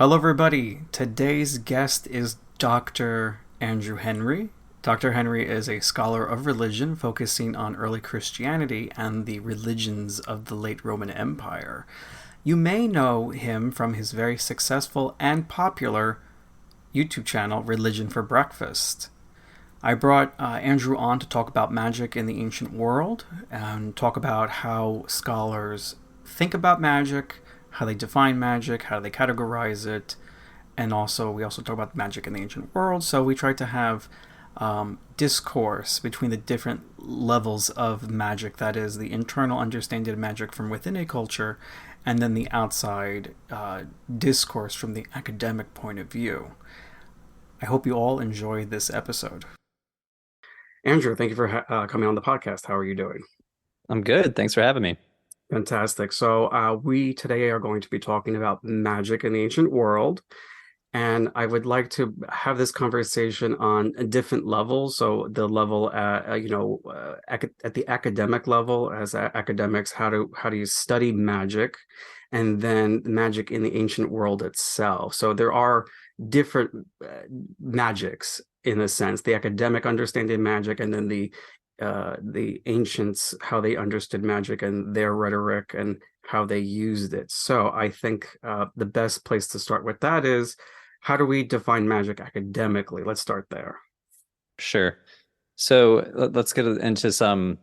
Hello, everybody. Today's guest is Dr. Andrew Henry. Dr. Henry is a scholar of religion focusing on early Christianity and the religions of the late Roman Empire. You may know him from his very successful and popular YouTube channel, Religion for Breakfast. I brought Andrew on to talk about magic in the ancient world and talk about how scholars think about magic, how they define magic, how they categorize it, and we also talk about magic in the ancient world. So we try to have discourse between the different levels of magic, that is, the internal understanding of magic from within a culture, and then the outside discourse from the academic point of view. I hope you all enjoy this episode. Andrew, thank you for coming on the podcast. How are you doing? I'm good. Thanks for having me. Fantastic. So we today are going to be talking about magic in the ancient world. And I would like to have this conversation on different levels. So the level, at the academic level, as academics, how do you study magic, and then magic in the ancient world itself. So there are different magics in a sense: the academic understanding magic, and then the ancients, how they understood magic and their rhetoric and how they used it. So I think the best place to start with that is, how do we define magic academically? Let's start there. Sure. So let's get into some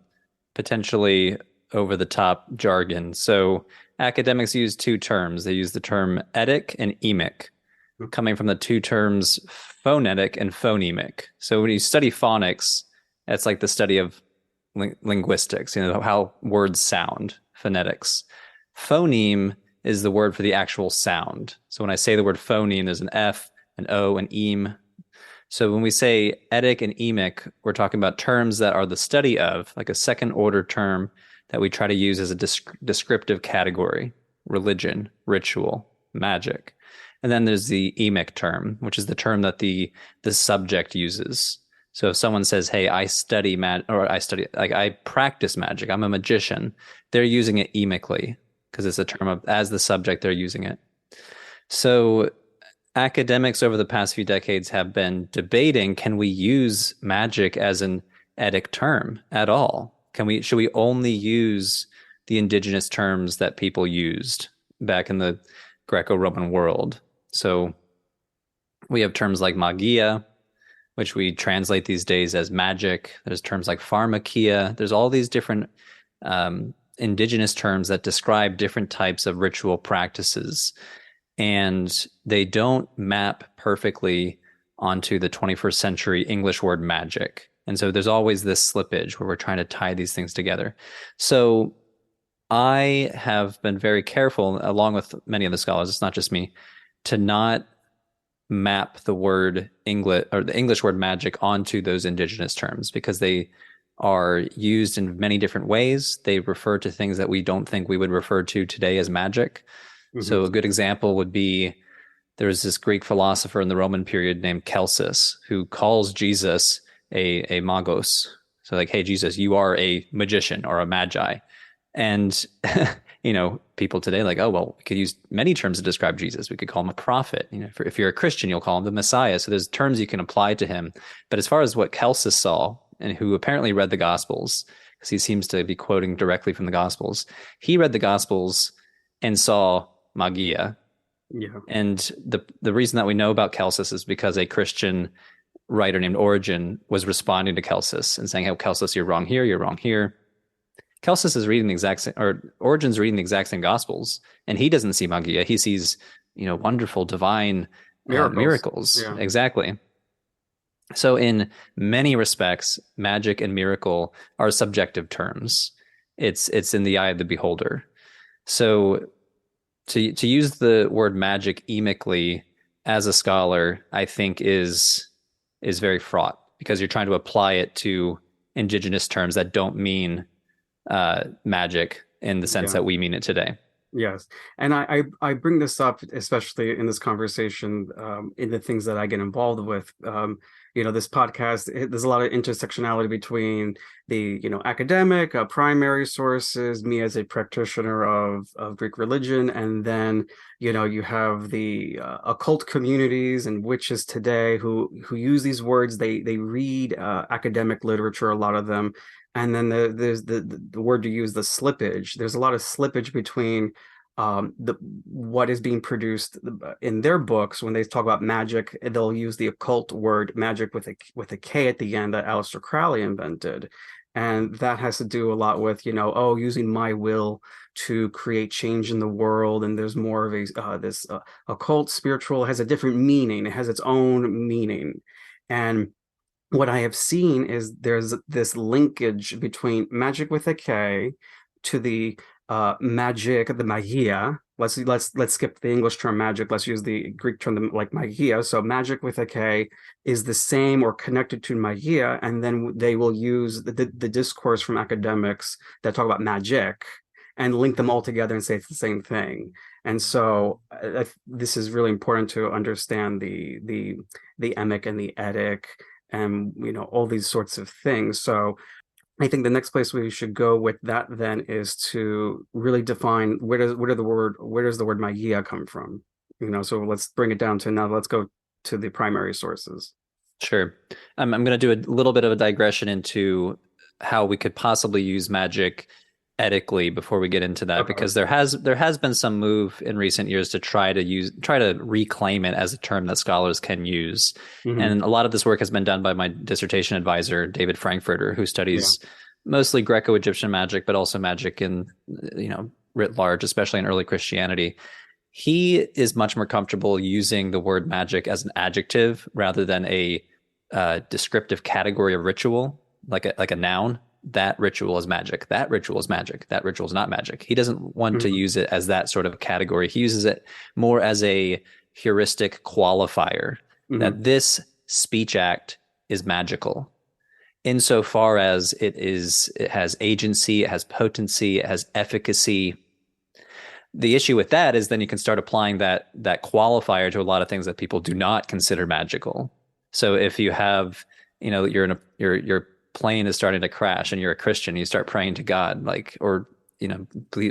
potentially over the top jargon. So academics use two terms. They use the term etic and emic, coming from the two terms phonetic and phonemic. So when you study phonics, it's like the study of linguistics, how words sound, phonetics. Phoneme is the word for the actual sound. So when I say the word phoneme, there's an F, an O, an eem. So when we say etic and emic, we're talking about terms that are the study of, like a second order term that we try to use as a descriptive category: religion, ritual, magic. And then there's the emic term, which is the term that the subject uses. So if someone says, "Hey, I study I practice magic, I'm a magician," they're using it emically because it's a term of, as the subject, they're using it. So academics over the past few decades have been debating, can we use magic as an etic term at all? Should we only use the indigenous terms that people used back in the Greco-Roman world? So we have terms like magia, which we translate these days as magic. There's terms like pharmakia. There's all these different indigenous terms that describe different types of ritual practices, and they don't map perfectly onto the 21st century English word magic. And so there's always this slippage where we're trying to tie these things together. So I have been very careful, along with many of the scholars, it's not just me, to not map the word English or the English word magic onto those indigenous terms, because they are used in many different ways. They refer to things that we don't think we would refer to today as magic. Mm-hmm. So a good example would be, there was this Greek philosopher in the Roman period named Celsus who calls Jesus a magos. So like, "Hey, Jesus, you are a magician or a magi." And people today are like, "Oh, well, we could use many terms to describe Jesus. We could call him a prophet. If you're a Christian, you'll call him the Messiah." So there's terms you can apply to him. But as far as what Celsus saw, and who apparently read the Gospels, because he seems to be quoting directly from the Gospels, he read the Gospels and saw magia. Yeah. And the reason that we know about Celsus is because a Christian writer named Origen was responding to Celsus and saying, "Hey, Celsus, you're wrong here, you're wrong here." Celsus is reading the exact same, or Origen's reading the exact same Gospels, and he doesn't see magia. He sees, wonderful, divine miracles. Yeah. Exactly. So in many respects, magic and miracle are subjective terms. It's in the eye of the beholder. So to use the word magic emically as a scholar, I think is very fraught, because you're trying to apply it to indigenous terms that don't mean magic in the sense that we mean it today. Yes, and I bring this up especially in this conversation, in the things that I get involved with. This podcast, there's a lot of intersectionality between the academic, primary sources, me as a practitioner of Greek religion, and then you have the occult communities and witches today who use these words. They read academic literature, a lot of them. And then there's the word you use, the slippage. There's a lot of slippage between the what is being produced in their books. When they talk about magic, they'll use the occult word magic with a K at the end that Aleister Crowley invented. And that has to do a lot with, using my will to create change in the world. And there's more of a this occult spiritual has a different meaning. It has its own meaning. And what I have seen is there's this linkage between magic with a K to the magic, the magia. Let's skip the English term magic. Let's use the Greek term like magia. So magic with a K is the same or connected to magia, and then they will use the discourse from academics that talk about magic and link them all together and say it's the same thing. And so this is really important to understand the emic and the etic and all these sorts of things. So I think the next place we should go with that then is to really define where does the word magia come from? So let's bring it down to now. Let's go to the primary sources. Sure. I'm going to do a little bit of a digression into how we could possibly use magic ethically before we get into that, Okay. because there has been some move in recent years to try to reclaim it as a term that scholars can use. Mm-hmm. And a lot of this work has been done by my dissertation advisor, David Frankfurter, who Yeah. studies mostly Greco-Egyptian magic, but also magic in, writ large, especially in early Christianity. He is much more comfortable using the word magic as an adjective rather than a descriptive category of ritual, like a noun. That ritual is magic. That ritual is magic. That ritual is not magic. He doesn't want to Mm-hmm. use it as that sort of category. He uses it more as a heuristic qualifier Mm-hmm. that this speech act is magical insofar as it has agency, it has potency, it has efficacy. The issue with that is then you can start applying that qualifier to a lot of things that people do not consider magical. So if you have, you're in a your plane is starting to crash and you're a Christian, you start praying to God, like, or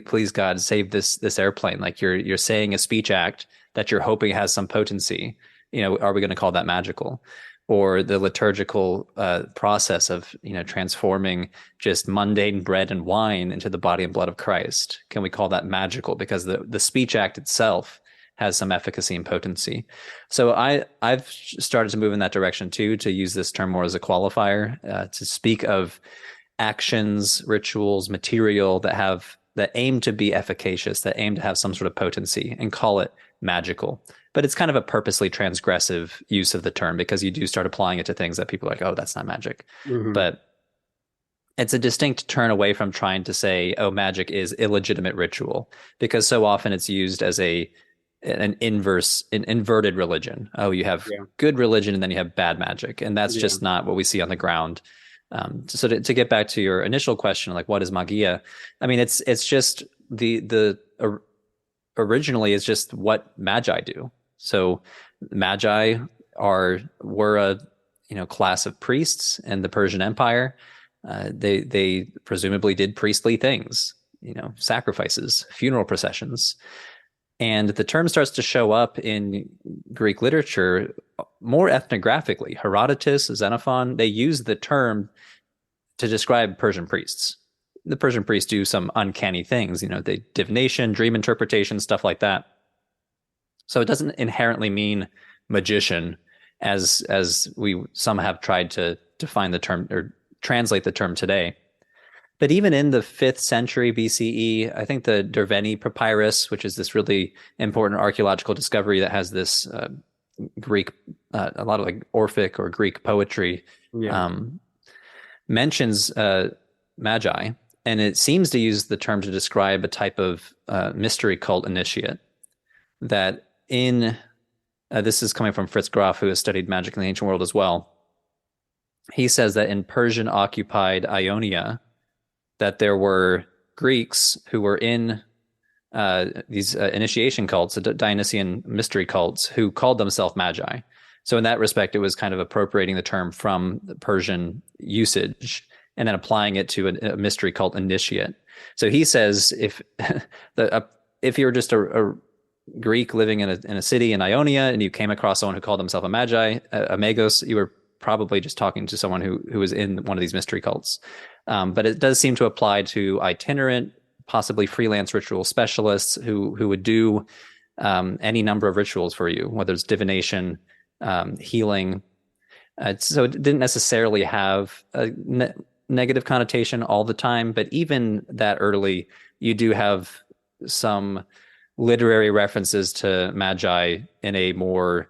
please God save this airplane. Like you're saying a speech act that you're hoping has some potency. Are we going to call that magical? Or the liturgical process of transforming just mundane bread and wine into the body and blood of Christ. Can we call that magical? Because the speech act itself has some efficacy and potency. So I've started to move in that direction too, to use this term more as a qualifier, to speak of actions, rituals, material that aim to be efficacious, that aim to have some sort of potency, and call it magical. But it's kind of a purposely transgressive use of the term, because you do start applying it to things that people are like, oh, that's not magic. Mm-hmm. But it's a distinct turn away from trying to say, oh, magic is illegitimate ritual, because so often it's used as an inverted religion. Oh, you have Yeah. good religion and then you have bad magic. And that's Yeah. just not what we see on the ground. So to get back to your initial question, like what is magia? I mean, it's just originally it's just what magi do. So magi were a class of priests in the Persian Empire. They presumably did priestly things, sacrifices, funeral processions. And the term starts to show up in Greek literature more ethnographically. Herodotus, Xenophon, they use the term to describe Persian priests. The Persian priests do some uncanny things, they divination, dream interpretation, stuff like that. So it doesn't inherently mean magician, as some have tried to define the term or translate the term today. But even in the 5th century BCE, I think the Derveni Papyrus, which is this really important archaeological discovery that has this Greek, a lot of like Orphic or Greek poetry, Yeah. mentions magi. And it seems to use the term to describe a type of mystery cult initiate that this is coming from Fritz Graf, who has studied magic in the ancient world as well. He says that in Persian occupied Ionia, that there were Greeks who were in these initiation cults, the Dionysian mystery cults, who called themselves magi. So in that respect, it was kind of appropriating the term from the Persian usage and then applying it to a mystery cult initiate. So he says if you're just a Greek living in a city in Ionia and you came across someone who called himself a magi, a magos, you were probably just talking to someone who was in one of these mystery cults. But it does seem to apply to itinerant, possibly freelance ritual specialists who would do any number of rituals for you, whether it's divination, healing. So it didn't necessarily have a negative connotation all the time, but even that early, you do have some literary references to magi in a more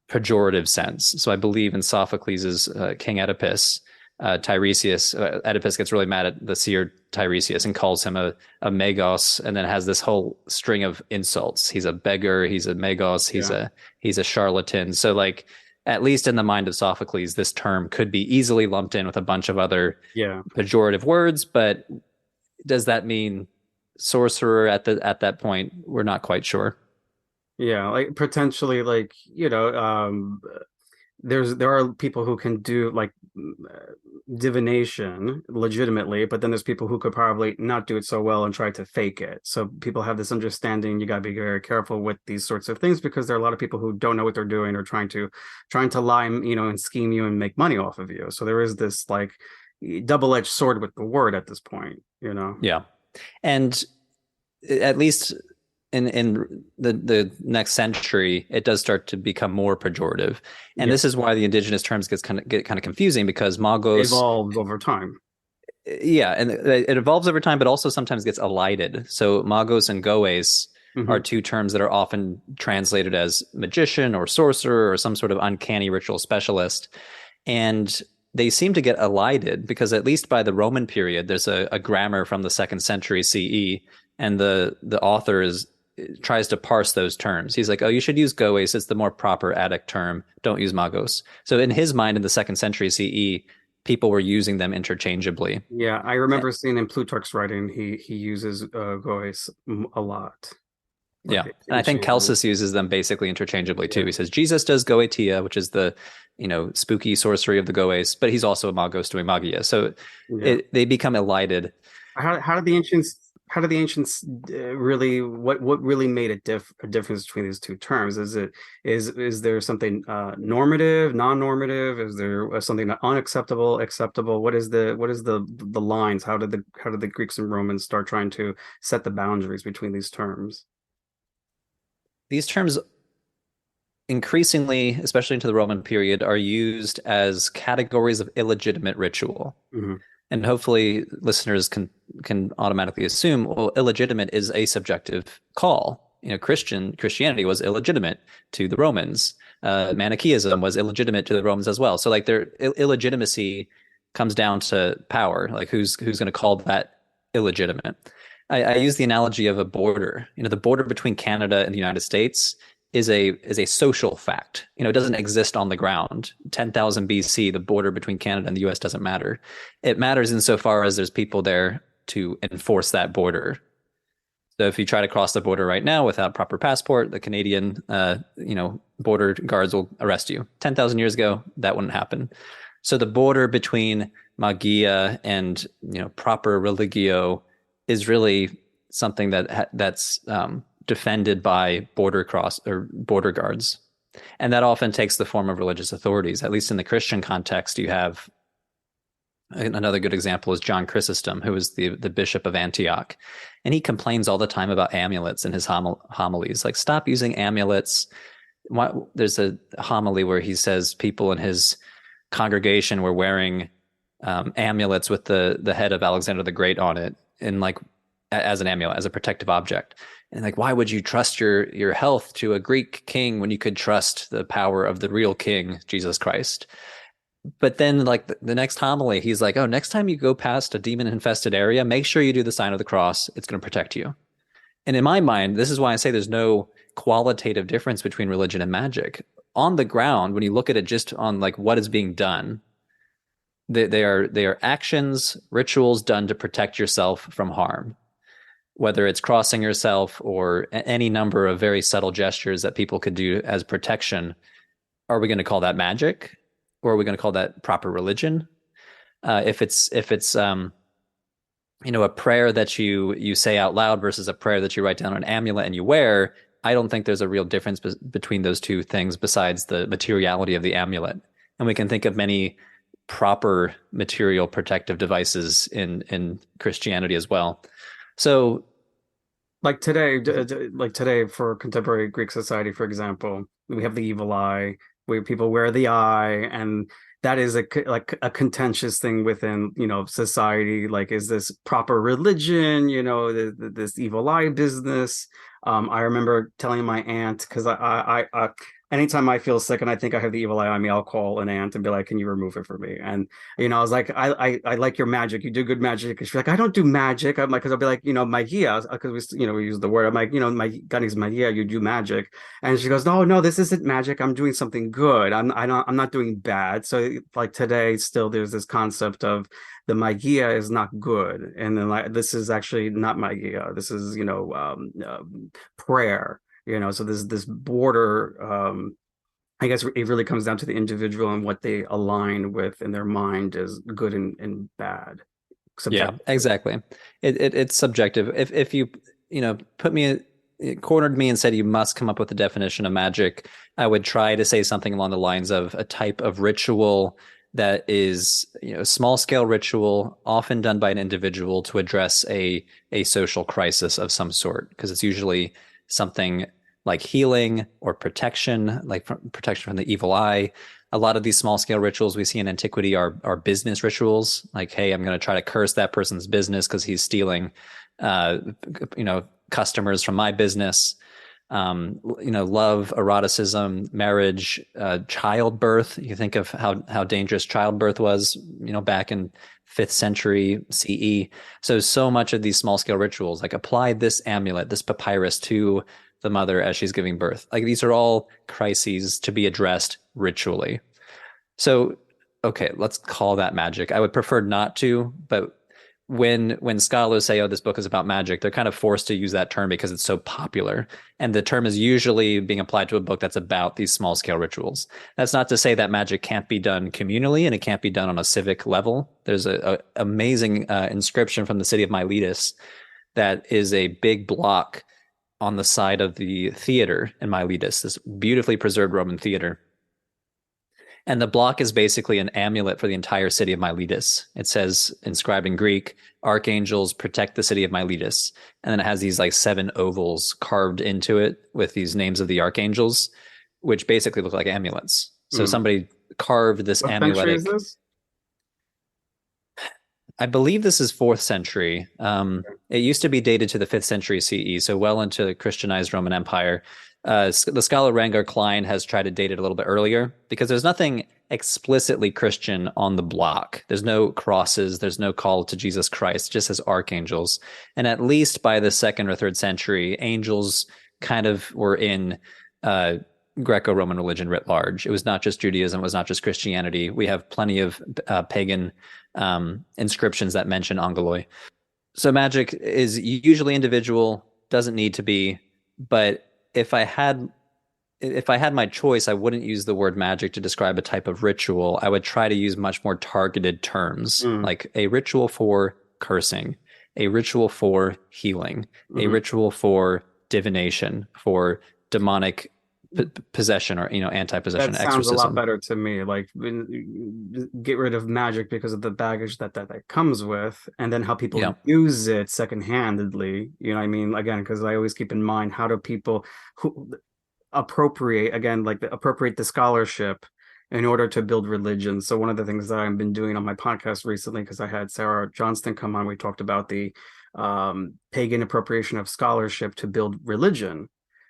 pejorative sense. So I believe in Sophocles' King Oedipus, Tiresias, Oedipus gets really mad at the seer Tiresias and calls him a magos, and then has this whole string of insults. He's a beggar, he's a magos, he's a charlatan. So like, at least in the mind of Sophocles, this term could be easily lumped in with a bunch of other pejorative words, but does that mean sorcerer at that point? We're not quite sure. Yeah, like potentially, like, there are people who can do like divination legitimately, but then there's people who could probably not do it so well and try to fake it. So people have this understanding. You got to be very careful with these sorts of things because there are a lot of people who don't know what they're doing or trying to lie, and scheme you and make money off of you. So there is this like double-edged sword with the word at this point. Yeah. And at least in the next century, it does start to become more pejorative, and this is why the indigenous terms get kind of confusing, because magos evolves over time. Yeah, and it evolves over time, but also sometimes gets elided. So magos and goes are two terms that are often translated as magician or sorcerer or some sort of uncanny ritual specialist, and they seem to get elided because at least by the Roman period, there's a grammar from the 2nd century CE, and the author tries to parse those terms. He's like, oh, you should use goes. It's the more proper Attic term. Don't use magos. So in his mind, in the 2nd century CE, people were using them interchangeably. Yeah, I remember seeing in Plutarch's writing, he uses goes a lot. Yeah, and I think Celsus uses them basically interchangeably too. He says Jesus does goetia, which is the spooky sorcery of the goes, but he's also a magos doing magia. So they become elided. How did the ancients really, what really made a difference between these two terms? Is there something normative, non-normative? Is there something unacceptable, acceptable? What is the lines? How did the Greeks and Romans start trying to set the boundaries between these terms? These terms increasingly, especially into the Roman period, are used as categories of illegitimate ritual. And hopefully listeners can automatically assume, well, illegitimate is a subjective call. Christianity was illegitimate to the Romans. Manichaeism was illegitimate to the Romans as well. So like their illegitimacy comes down to power. Like who's going to call that illegitimate? I use the analogy of a border. The border between Canada and the United States is a social fact. It doesn't exist on the ground. 10,000 BC, the border between Canada and the US doesn't matter. It matters insofar as there's people there to enforce that border. So if you try to cross the border right now without proper passport, the Canadian border guards will arrest you. 10,000 years ago, that wouldn't happen. So the border between magia and proper religio is really something that's defended by border guards. And that often takes the form of religious authorities. At least in the Christian context, you have another good example is John Chrysostom, who was the bishop of Antioch. And he complains all the time about amulets in his homilies. Like, stop using amulets. There's a homily where he says people in his congregation were wearing amulets with the head of Alexander the Great on it, and like as an amulet, as a protective object. And like, why would you trust your health to a Greek king when you could trust the power of the real king, Jesus Christ? But then like the next homily, he's like, oh, next time you go past a demon infested area, make sure you do the sign of the cross. It's going to protect you. And in my mind, this is why I say there's no qualitative difference between religion and magic. On the ground, when you look at it just on like what is being done, they are actions, rituals done to protect yourself from harm. whether it's crossing yourself or any number of very subtle gestures that people could do as protection, are we going to call that magic, or are we going to call that proper religion? If it's a prayer that you say out loud versus a prayer that you write down on an amulet and you wear, I don't think there's a real difference between those two things besides the materiality of the amulet. And we can think of many proper material protective devices in Christianity as well. So Like today for contemporary Greek society, for example, we have the evil eye, where people wear the eye, and that is like a contentious thing within, society. Like, is this proper religion? This evil eye business. I remember telling my aunt, because anytime I feel sick and I think I have the evil eye on me, I'll call an aunt and be like, "Can you remove it for me?" And I was like, I like your magic. You do good magic. And she's like, "I don't do magic." I'm like, because I'll be like, magia, because we use the word. I'm like, my God is magia. You do magic, and she goes, "No, no, this isn't magic. I'm doing something good. I'm not doing bad." So like today, still there's this concept of the magia is not good, and then like this is actually not magia. This is prayer. So this border. I guess it really comes down to the individual and what they align with in their mind is good and bad. yeah, Subjective. exactly. It's subjective. If you put me cornered me and said you must come up with a definition of magic, I would try to say something along the lines of a type of ritual that is, small scale ritual, often done by an individual to address a social crisis of some sort, because it's usually something like healing or protection, like protection from the evil eye. A lot of these small scale rituals we see in antiquity are business rituals. Like, hey, I'm going to try to curse that person's business because he's stealing, uh, customers from my business. Love, eroticism, marriage, childbirth. You think of how dangerous childbirth was, back in 5th century CE. So much of these small scale rituals, like apply this amulet, this papyrus to the mother as she's giving birth. Like these are all crises to be addressed ritually. So, okay, let's call that magic. I would prefer not to, but when scholars say, "Oh, this book is about magic," they're kind of forced to use that term because it's so popular, and the term is usually being applied to a book that's about these small scale rituals. That's not to say that magic can't be done communally and it can't be done on a civic level. There's a amazing inscription from the city of Miletus that is a big block on the side of the theater in Miletus, this beautifully preserved Roman theater. And the block is basically an amulet for the entire city of Miletus. It says, inscribed in Greek, "Archangels protect the city of Miletus." And then it has these like 7 ovals carved into it with these names of the archangels, which basically look like amulets. So somebody carved this What century is amuletic. this? I believe this is 4th century. It used to be dated to the 5th century CE, so well into the Christianized Roman Empire. The scholar Rangar Klein has tried to date it a little bit earlier because there's nothing explicitly Christian on the block. There's no crosses, there's no call to Jesus Christ, just as archangels. And at least by the 2nd or 3rd century, angels kind of were in Greco-Roman religion writ large. It was not just Judaism, it was not just Christianity. We have plenty of pagan inscriptions that mention angeloi. So magic is usually individual, doesn't need to be, but if I had my choice, I wouldn't use the word magic to describe a type of ritual. I would try to use much more targeted terms, like a ritual for cursing, a ritual for healing, a ritual for divination, for demonic possession or anti-possession That sounds a lot exorcism. better to me. Like get rid of magic because of the baggage that comes with, and then how people Yeah. use it secondhandedly. You know what I mean? Again, because I always keep in mind how do people who appropriate again, like appropriate the scholarship in order to build religion. So one of the things that I've been doing on my podcast recently, because I had Sarah Johnston come on, we talked about the pagan appropriation of scholarship to build religion.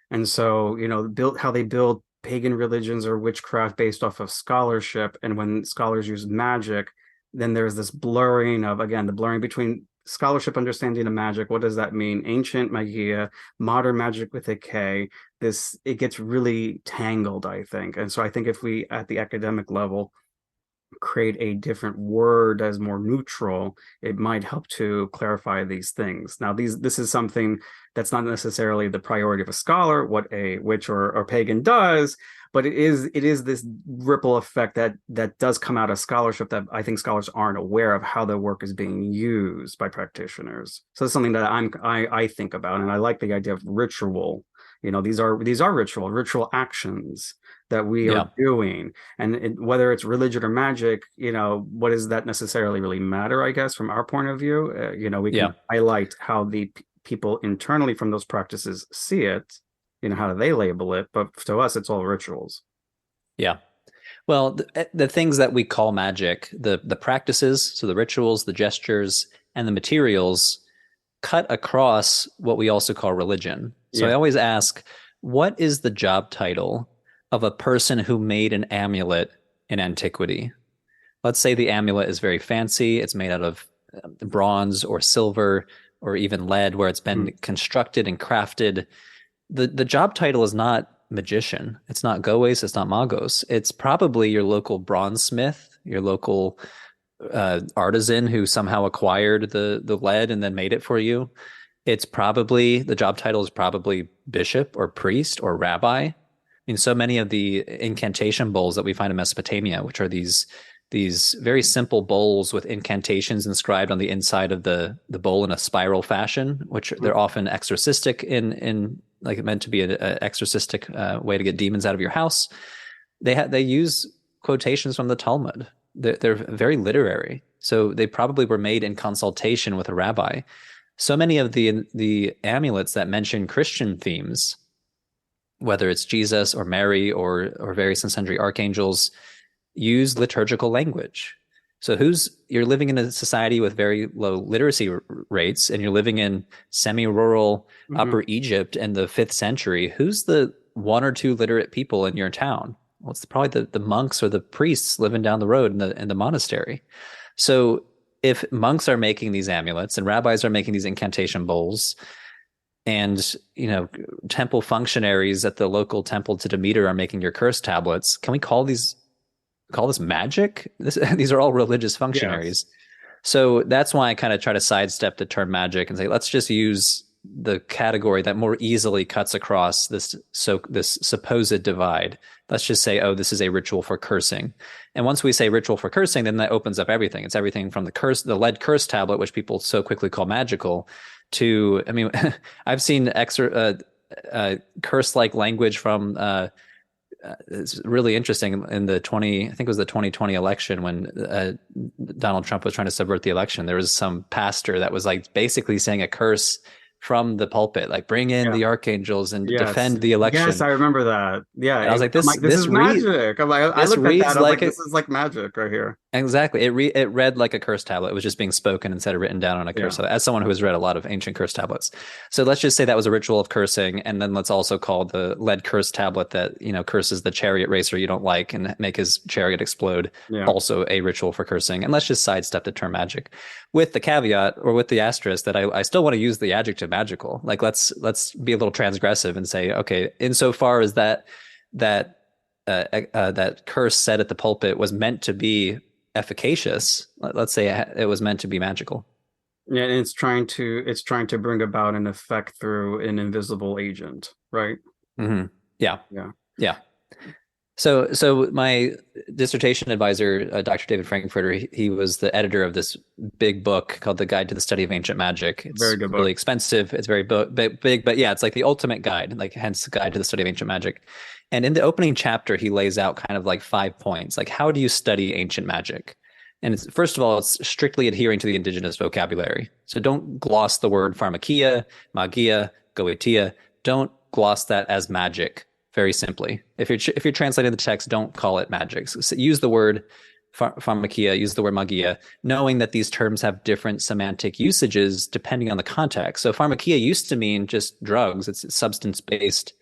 And so, built how they build pagan religions or witchcraft based off of scholarship. And when scholars use magic, then there's this blurring of, again, the blurring between scholarship understanding of magic. What does that mean? Ancient magia, modern magic with a K. It gets really tangled, I think. And so I think if we, at the academic level, create a different word as more neutral, it might help to clarify these things. Now, this is something that's not necessarily the priority of a scholar, what a witch or pagan does, but it is this ripple effect that does come out of scholarship that I think scholars aren't aware of how their work is being used by practitioners. So it's something that I think about, and I like the idea of ritual. These are ritual actions that we Yeah. are doing, and whether it's religion or magic, what does that necessarily really matter, I guess, from our point of view? We can Yeah. highlight how the people internally from those practices see it, how do they label it, but to us it's all rituals. Yeah. Well, the things that we call magic, the practices, so the rituals, the gestures, and the materials cut across what we also call religion. So I Yeah. always ask, what is the job title of a person who made an amulet in antiquity? Let's say the amulet is very fancy, it's made out of bronze or silver or even lead, where it's Mhm. been constructed and crafted. The job title is not magician. It's not goes. It's not magos. It's probably your local bronze smith, your local artisan who somehow acquired the lead and then made it for you. It's probably the job title is probably bishop or priest or rabbi. I mean, so many of the incantation bowls that we find in Mesopotamia, which are these very simple bowls with incantations inscribed on the inside of the bowl in a spiral fashion, which they're often exorcistic in like meant to be an exorcistic way to get demons out of your house. They use quotations from the Talmud. They're very literary, so they probably were made in consultation with a rabbi. So many of the amulets that mention Christian themes, whether it's Jesus or Mary or various and sundry archangels, use liturgical language. So you're living in a society with very low literacy rates, and you're living in semi-rural Mhm. Upper Egypt in the 5th century. Who's the one or two literate people in your town? Well, it's probably the monks or the priests living down the road in the monastery. So if monks are making these amulets and rabbis are making these incantation bowls, and temple functionaries at the local temple to Demeter are making your curse tablets, can we call this magic? These are all religious Yes. functionaries. So that's why I kind of try to sidestep the term magic and say, let's just use the category that more easily cuts across this supposed divide. Let's just say, oh, this is a ritual for cursing. And once we say ritual for cursing, then that opens up everything. It's everything from the lead curse tablet, which people so quickly call magical, to, I mean, I've seen curse-like language from it's really interesting in I think it was the 2020 election when Donald Trump was trying to subvert the election. There was some pastor that was like basically saying a curse from the pulpit, like bring in Yeah. the archangels and Yes. defend the Yes, election. I remember that. Yeah. And I was like, I'm like, this is magic. I this looked at that. reads I was like, like this it. is like magic right here. Exactly. It read like a curse tablet. It was just being spoken instead of written down on a curse Yeah. tablet. As someone who has read a lot of ancient curse tablets. So let's just say that was a ritual of cursing. And then let's also call the lead curse tablet that, curses the chariot racer you don't like and make his chariot explode, Yeah. also a ritual for cursing. And let's just sidestep the term magic with the caveat or with the asterisk that I still want to use the adjective magical. Like let's be a little transgressive and say, okay, insofar as that curse said at the pulpit was meant to be efficacious, let's say it was meant to be magical. Yeah, and it's trying to bring about an effect through an invisible agent, right? Hmm. Yeah, Yeah. yeah. So my dissertation advisor, Dr. David Frankfurter, he was the editor of this big book called The Guide to the Study of Ancient Magic. Very It's good really book. expensive. It's very big, but yeah, it's like the ultimate guide, like hence the Guide to the Study of Ancient Magic. And in the opening chapter, he lays out kind of like 5 points, like how do you study ancient magic? And first of all, it's strictly adhering to the indigenous vocabulary. So don't gloss the word pharmakia, magia, goetia. Don't gloss that as magic. Very simply, if you're translating the text, don't call it magic. So use the word pharmakia, use the word magia, knowing that these terms have different semantic usages depending on the context. So pharmakia used to mean just drugs; it's substance based.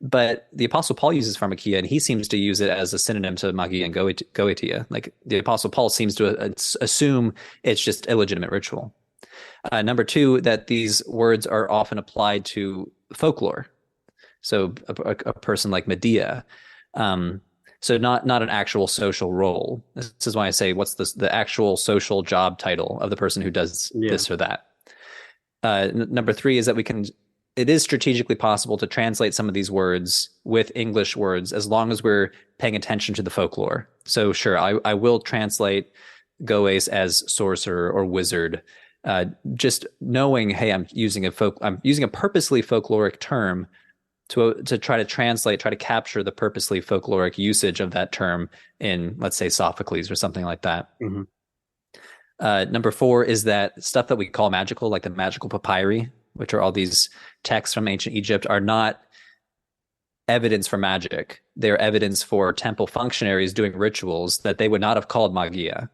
But the Apostle Paul uses pharmakia, and he seems to use it as a synonym to magia and goetia. Like the Apostle Paul seems to assume it's just illegitimate ritual. Number two, that these words are often applied to folklore. So a person like Medea, um, So not an actual social role. This is why I say, what's the actual social job title of the person who does Yeah. this or that? Number three is that it is strategically possible to translate some of these words with English words as long as we're paying attention to the folklore. So sure, I will translate Goes as sorcerer or wizard. Just knowing, hey, I'm using a purposely folkloric term to try to translate, try to capture the purposely folkloric usage of that term in, let's say, Sophocles or something like that. Hmm. Number four is that stuff that we call magical, like the magical papyri, which are all these texts from ancient Egypt, are not evidence for magic. They're evidence for temple functionaries doing rituals that they would not have called magia.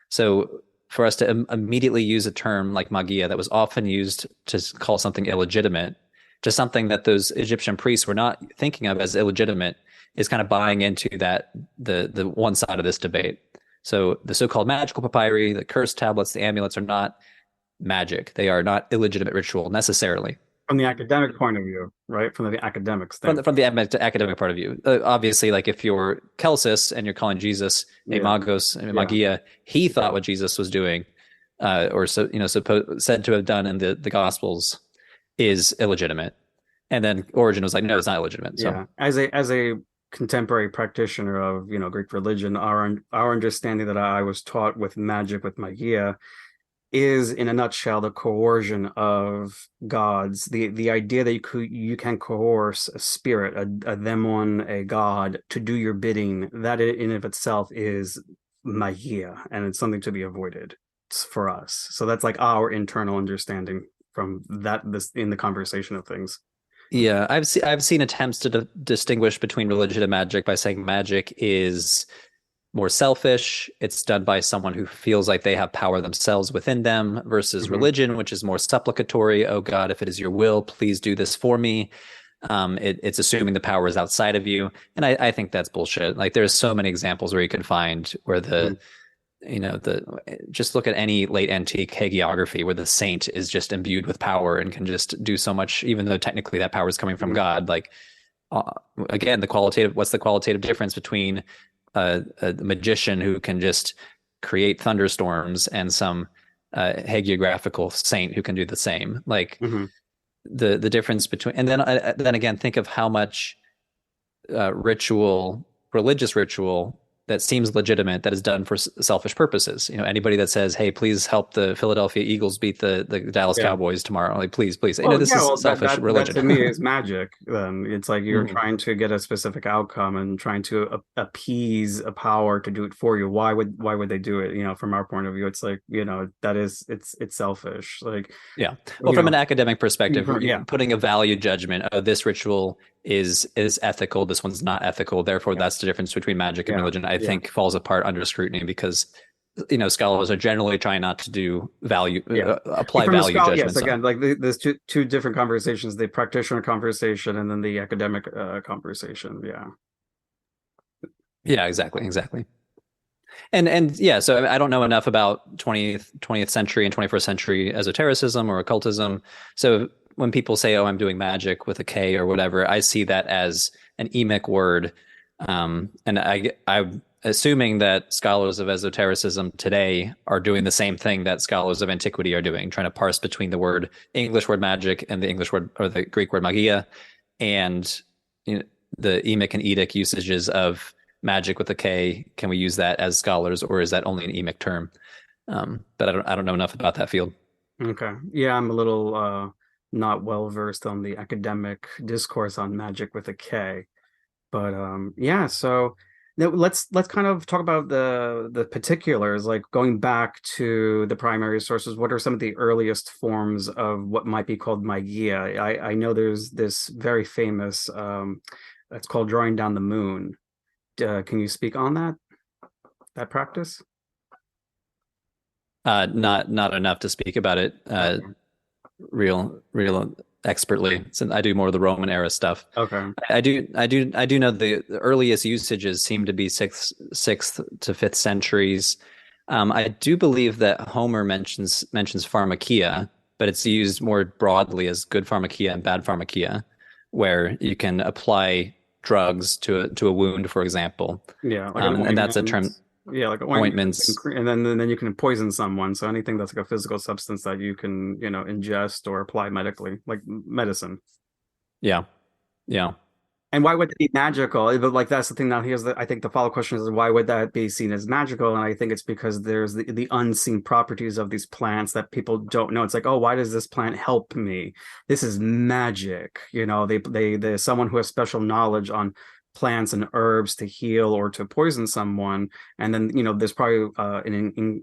So for us to immediately use a term like magia that was often used to call something illegitimate, to something that those Egyptian priests were not thinking of as illegitimate, is kind of buying into that the one side of this debate. So the so-called magical papyri, the cursed tablets, the amulets are not magic. They are not illegitimate ritual necessarily. From the academic point of view, right? From the academic standpoint. From the academic part of view, obviously, like if you're Celsus and you're calling Jesus a Yeah. magos, a magia, he thought what Jesus was doing, or so said to have done in the Gospels, is illegitimate. And then Origen was like, no, it's not illegitimate. So Yeah. As a contemporary practitioner of, Greek religion, our understanding that I was taught with magic, with magia, is in a nutshell the coercion of gods, the idea that you can coerce a spirit, a demon, a god, to do your bidding. That in of itself is magia, and it's something to be avoided for us. So that's like our internal understanding from this in the conversation of things. yeah, I've seen attempts to distinguish between religion and magic by saying magic is more selfish. It's done by someone who feels like they have power themselves within them versus Mm-hmm. religion, which is more supplicatory. Oh God, if it is your will, please do this for me. It's assuming the power is outside of you. And I think that's bullshit. Like there's so many examples where you can find where just look at any late antique hagiography where the saint is just imbued with power and can just do so much, even though technically that power is coming from God. Like, again, what's the qualitative difference between a magician who can just create thunderstorms and some hagiographical saint who can do the same? Like Mm-hmm. the difference between, and then again, think of how much religious ritual that seems legitimate that is done for selfish purposes. Anybody that says, "Hey, please help the Philadelphia Eagles beat the Dallas Yeah. Cowboys tomorrow," like please, please. Well, This yeah, is well, selfish that religion. to me is magic. It's like you're Mhm. trying to get a specific outcome and trying to appease a power to do it for you. Why would they do it? From our point of view, it's like, it's selfish. Like, Yeah. Well, from an academic perspective, yeah, putting a value judgment, oh, this ritual is ethical, this one's not ethical, therefore that's the difference between magic and yeah, religion, I yeah. think falls apart under scrutiny because scholars are generally trying not to do value Yeah. apply From a value scholar, yes, judgments on. again, like there's two different conversations: the practitioner conversation and then the academic conversation. Yeah. Yeah, exactly. And yeah, so I don't know enough about 20th century and 21st century esotericism or occultism. So when people say, "Oh, I'm doing magic with a K" or whatever, I see that as an emic word. And I'm assuming that scholars of esotericism today are doing the same thing that scholars of antiquity are doing, trying to parse between the English word magic and the English word or the Greek word magia, and the emic and Edic usages of magic with a K. Can we use that as scholars, or is that only an emic term? But I don't know enough about that field. Okay. Yeah, I'm a little not well versed on the academic discourse on magic with a K. But yeah, so now let's kind of talk about the particulars, like going back to the primary sources. What are some of the earliest forms of what might be called magia? I know there's this very famous it's called drawing down the moon. Can you speak on that practice? Not enough to speak about it Okay. real expertly, since I do more of the Roman era stuff. Okay. I do know the earliest usages seem to be sixth to fifth centuries. I do believe that Homer mentions pharmakia, but it's used more broadly as good pharmakia and bad pharmakia, where you can apply drugs to a wound, for example. Yeah, like an And that's a ointment. term, Yeah, like an ointment, ointments. and then you can poison someone. So anything that's like a physical substance that you can, ingest or apply medically, like medicine. Yeah, yeah. And why would it be magical? But like that's the thing. Now here's I think the follow-up question is why would that be seen as magical? And I think it's because there's the unseen properties of these plants that people don't know. It's like, oh, why does this plant help me? This is magic. There's someone who has special knowledge on plants and herbs to heal or to poison someone. And then, there's probably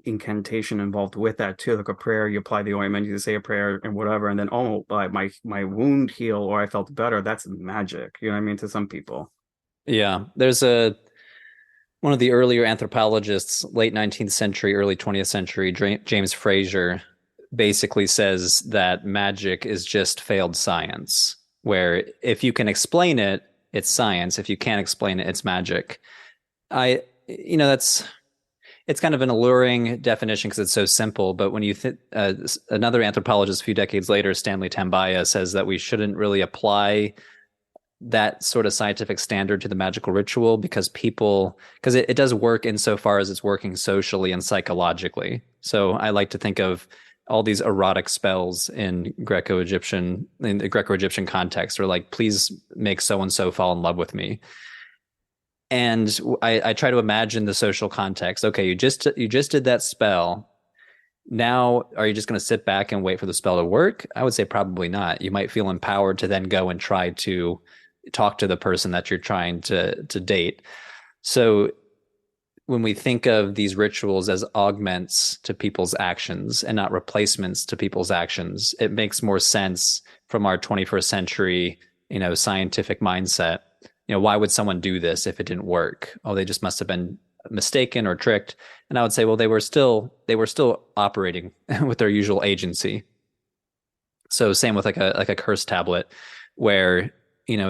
incantation involved with that too, like a prayer. You apply the ointment, you say a prayer and whatever, and then my wound heal or I felt better. That's magic. You know what I mean? To some people. Yeah, there's a one of the earlier anthropologists, late 19th century, early 20th century, James Frazer, basically says that magic is just failed science, where if you can explain it, it's science. If you can't explain it, it's magic. That's it's kind of an alluring definition because it's so simple. But when you another anthropologist a few decades later, Stanley Tambaya, says that we shouldn't really apply that sort of scientific standard to the magical ritual because it does work insofar as it's working socially and psychologically. So I like to think of all these erotic spells in the Greco-Egyptian context, or like, please make so and so fall in love with me. And I try to imagine the social context. Okay, you just did that spell. Now, are you just going to sit back and wait for the spell to work? I would say probably not. You might feel empowered to then go and try to talk to the person that you're trying to date. So when we think of these rituals as augments to people's actions and not replacements to people's actions, it makes more sense from our 21st century, scientific mindset. Why would someone do this if it didn't work? Oh, they just must have been mistaken or tricked. And I would say, well, they were still operating with their usual agency. So same with like a curse tablet where,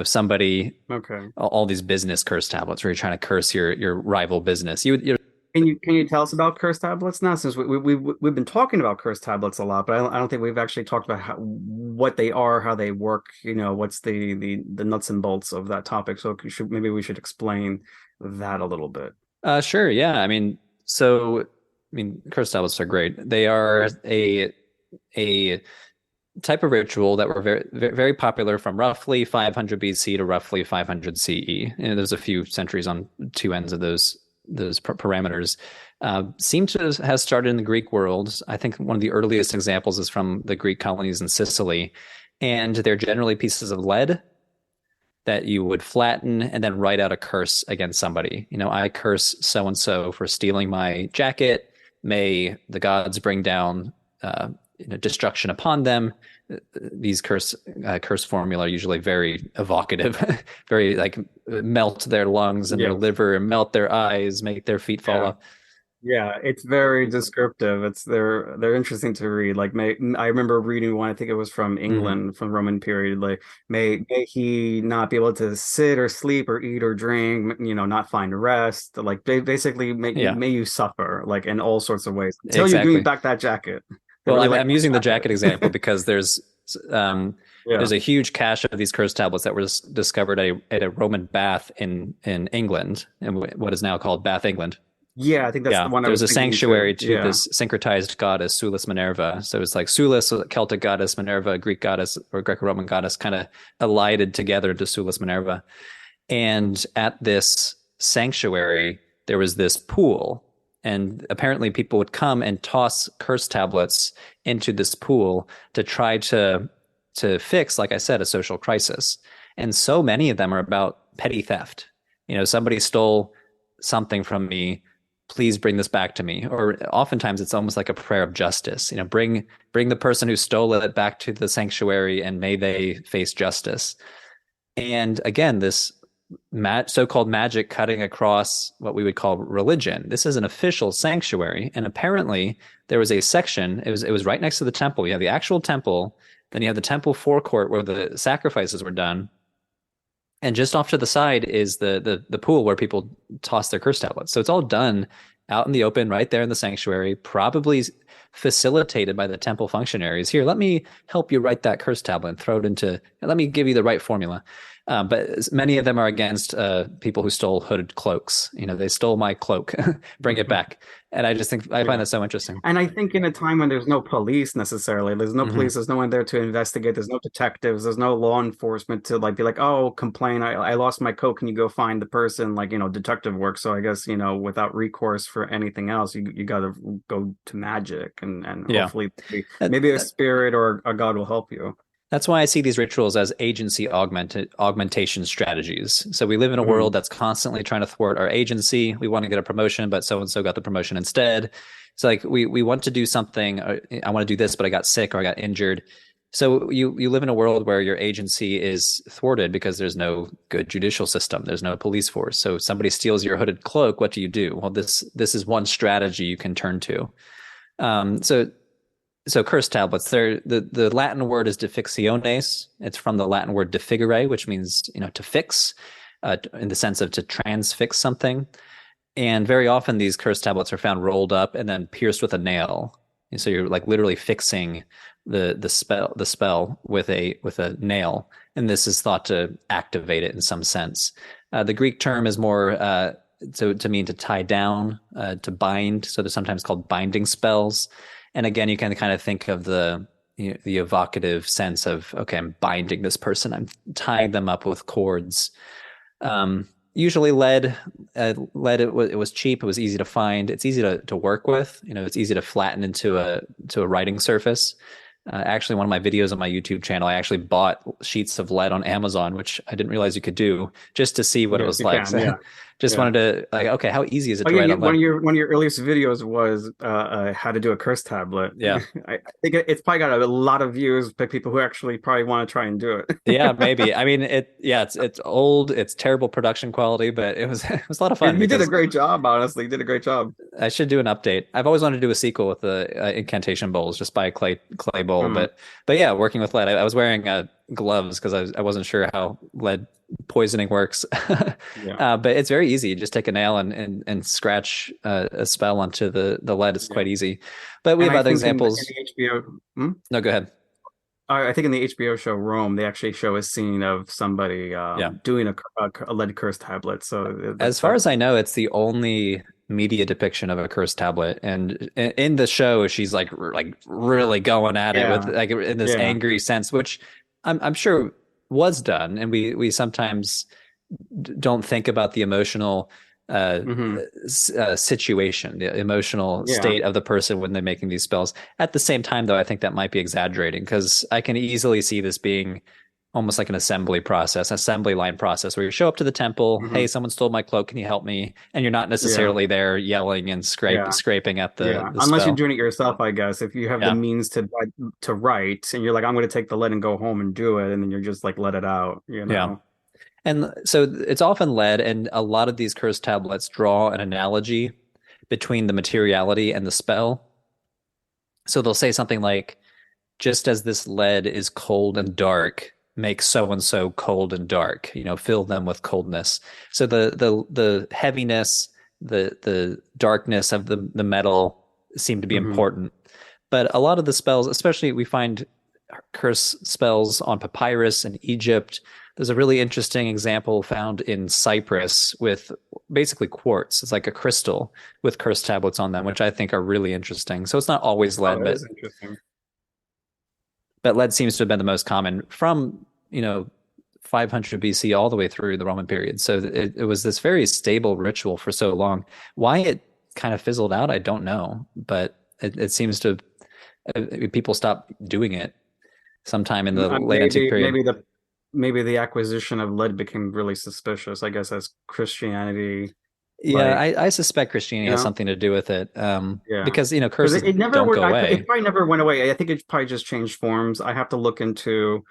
somebody, Okay. all these business curse tablets where you're trying to curse your rival business. You're Can you tell us about curse tablets now? Since we've been talking about curse tablets a lot, but I don't think we've actually talked about what they are, how they work. What's the nuts and bolts of that topic. So maybe we should explain that a little bit. Sure, yeah. Curse tablets are great. They are a type of ritual that were very, very popular from roughly 500 BC to roughly 500 CE. And there's a few centuries on two ends of those parameters. Seem to have started in the Greek world. I think one of the earliest examples is from the Greek colonies in Sicily. And they're generally pieces of lead that you would flatten and then write out a curse against somebody. I curse so-and-so for stealing my jacket. May the gods bring down destruction upon them. These curse formula are usually very evocative, very like melt their lungs and their liver, melt their eyes, make their feet fall off. Yeah, it's very descriptive. They're interesting to read. Like I remember reading one, I think it was from England, from Roman period. Like may he not be able to sit or sleep or eat or drink, not find rest. Like they basically may you suffer, like in all sorts of ways until you give me back that jacket. Well, really I'm using the jacket example because there's a huge cache of these curse tablets that was discovered at a Roman bath in England, in what is now called Bath, England. Yeah, I think that's the one. There's a sanctuary to this syncretized goddess, Sulis Minerva. So it's like Sulis, a Celtic goddess, Minerva, a Greek goddess or Greco-Roman goddess, kind of elided together into Sulis Minerva. And at this sanctuary, there was this pool. And apparently people would come and toss curse tablets into this pool to try to fix, like I said, a social crisis. And so many of them are about petty theft. Somebody stole something from me. Please bring this back to me. Or oftentimes it's almost like a prayer of justice. Bring the person who stole it back to the sanctuary and may they face justice. And again, this so-called magic cutting across what we would call religion. This is an official sanctuary, and apparently there was a section. It was right next to the temple. You have the actual temple, then you have the temple forecourt where the sacrifices were done, and just off to the side is the pool where people toss their curse tablets. So it's all done out in the open, right there in the sanctuary, probably facilitated by the temple functionaries. Here, let me help you write that curse tablet and throw it into. Let me give you the right formula. But many of them are against people who stole hooded cloaks. You know, they stole my cloak, bring it back. And I just think I find Yeah. that so interesting. And I think in a time when there's no police necessarily, there's no Hmm. police, there's no one there to investigate, there's no detectives, there's no law enforcement to like be like, oh, complain, I lost my coat, can you go find the person? Like, detective work. So I guess, without recourse for anything else, you gotta go to magic and Yeah. hopefully That, maybe a that, spirit or a god will help you. That's why I see these rituals as augmentation strategies. So we live in a Hmm. world that's constantly trying to thwart our agency. We want to get a promotion, but so and so got the promotion instead. It's like we want to do something. I want to do this, but I got sick or I got injured. So you live in a world where your agency is thwarted because there's no good judicial system. There's no police force. So if somebody steals your hooded cloak, what do? Well, this is one strategy you can turn to. So curse tablets, the Latin word is defixiones. It's from the Latin word defigere, which means, to fix, in the sense of to transfix something. And very often these curse tablets are found rolled up and then pierced with a nail. And so you're like literally fixing the spell with a nail. And this is thought to activate it in some sense. The Greek term is more to mean to tie down, to bind. So they're sometimes called binding spells. And again, you can kind of think of the evocative sense of, okay, I'm binding this person. I'm tying them up with cords. Usually lead it was cheap. It was easy to find. It's easy to work with. It's easy to flatten into a writing surface. Actually, one of my videos on my YouTube channel, I actually bought sheets of lead on Amazon, which I didn't realize you could do, just to see what it Yes, was you like. can. So Yeah. just Yeah. wanted to like, okay, how easy is it Oh to yeah, write on one lead? of your earliest videos was how to do a curse tablet. Yeah. I think it's probably got a lot of views by people who actually probably want to try and do it. Yeah, maybe. I mean, it's old, it's terrible production quality, but it was it was a lot of fun You did a because great job, honestly. You did a great job. I should do an update. I've always wanted to do a sequel with the incantation bowls, just buy a clay bowl. Hmm. But yeah, working with lead. I was wearing gloves because I wasn't sure how lead poisoning works. Yeah, But it's very easy. Just take a nail and scratch a spell onto the lead. It's yeah. quite easy. But we And have I other think in examples. the HBO, hmm? No, go ahead. I think in the HBO show Rome, they actually show a scene of somebody Yeah. doing a lead curse tablet. So As far as I know, it's the only media depiction of a cursed tablet. And in the show, she's like really going at it with yeah, like in this yeah. angry sense, which I'm sure was done. And we sometimes don't think about the emotional uh, Hmm. situation, the emotional Yeah. state of the person when they're making these spells. At the same time, though, I think that might be exaggerating because I can easily see this being almost like an assembly line process where you show up to the temple, hey, Hmm. someone stole my cloak, can you help me? And you're not Yeah. necessarily there yelling and Yeah. scraping at the Yeah, the unless you're spell. doing it yourself, I guess. If you have the Yeah. means to write, and you're like, I'm going to take the lead and go home and do it, and then you're just like, let it out, you Yeah. know? And so it's often led, and a lot of these cursed tablets draw an analogy between the materiality and the spell. So they'll say something like, just as this lead is cold and dark, make so and so cold and dark, fill them with coldness. So the heaviness, the darkness of the metal seem to be Hmm. important. But a lot of the spells, especially we find curse spells on papyrus in Egypt. There's a really interesting example found in Cyprus with basically quartz. It's like a crystal with curse tablets on them, which I think are really interesting. So it's not always Oh, lead, that but is interesting. lead seems to have been the most common from 500 BC all the way through the Roman period. So it was this very stable ritual for so long. Why it kind of fizzled out, I don't know, but it seems to people stopped doing it sometime in the late antique Maybe period. maybe the acquisition of lead became really suspicious, I guess, as Christianity, Yeah, like, I suspect Christianity you has know, something to do with it, yeah. because Because curses it never don't went, go it away. probably never went away. I think it probably just changed forms. I have to look into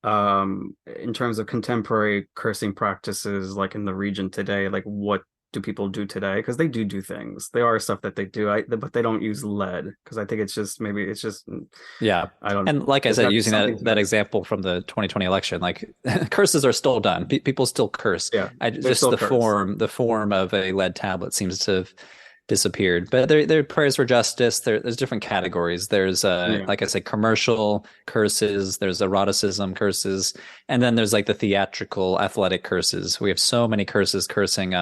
in terms of contemporary cursing practices like in the region today, like what do people do today, because they do things, there are stuff that they do, but they don't use lead because I think it's just maybe it's just Yeah. I don't know, And like I there's said, got to be using something to that it. example from the 2020 election, like curses are still done. People still curse. Yeah, I they're just still cursed. the form of a lead tablet seems to have disappeared. But they're prayers for justice. There's different categories. There's Yeah. like I say, commercial curses. There's eroticism curses, and then there's like the theatrical athletic curses. We have so many curses cursing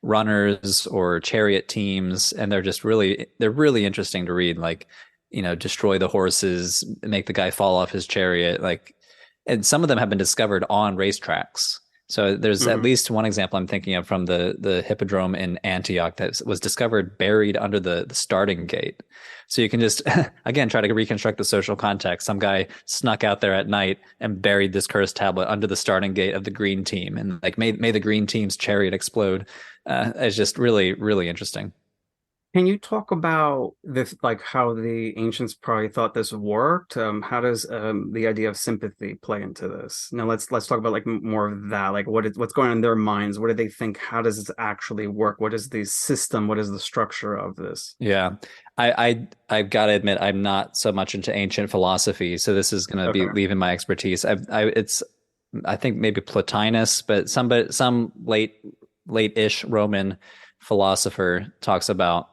runners or chariot teams, and they're really interesting to read. Like, destroy the horses, make the guy fall off his chariot, like, and some of them have been discovered on racetracks. So there's at Hmm. least one example I'm thinking of from the hippodrome in Antioch that was discovered buried under the starting gate. So you can just again try to reconstruct the social context. Some guy snuck out there at night and buried this cursed tablet under the starting gate of the green team, and like made the green team's chariot explode. It's just really, really interesting. Can you talk about this, like how the ancients probably thought this worked? How does the idea of sympathy play into this? Now let's talk about like more of that. Like what's going on in their minds? What do they think? How does this actually work? What is the system? What is the structure of this? Yeah. I've got to admit I'm not so much into ancient philosophy, so this is going to be Okay. leaving my expertise. I think maybe Plotinus, but some late-ish Roman philosopher talks about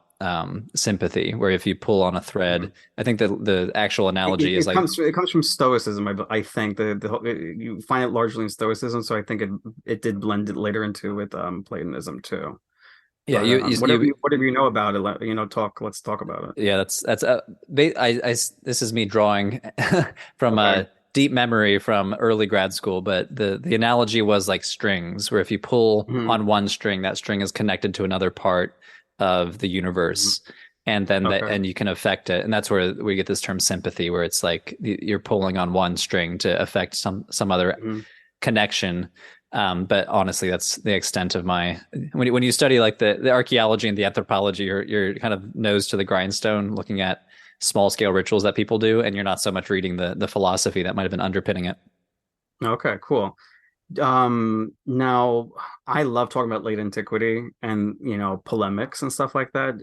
sympathy, where if you pull on a Mhm. thread, I think the actual analogy is like, It comes from Stoicism. I think you find it largely in Stoicism, so I think it did blend it later into with Platonism too. yeah, But you you whatever you know about it, let's talk about it. yeah, that's this is me drawing from Okay. a deep memory from early grad school, but the analogy was like strings, where if you pull Mhm. on one string, that string is connected to another part of the Mhm. universe, and then Okay. and you can affect it, and that's where we get this term sympathy, where it's like you're pulling on one string to affect some other Mhm. connection. But honestly, that's the extent of my when you study like the archaeology and the anthropology, you're kind of nose to the grindstone, looking at small scale rituals that people do, and you're not so much reading the philosophy that might have been underpinning it. Okay, cool. Now I love talking about late antiquity and polemics and stuff like that.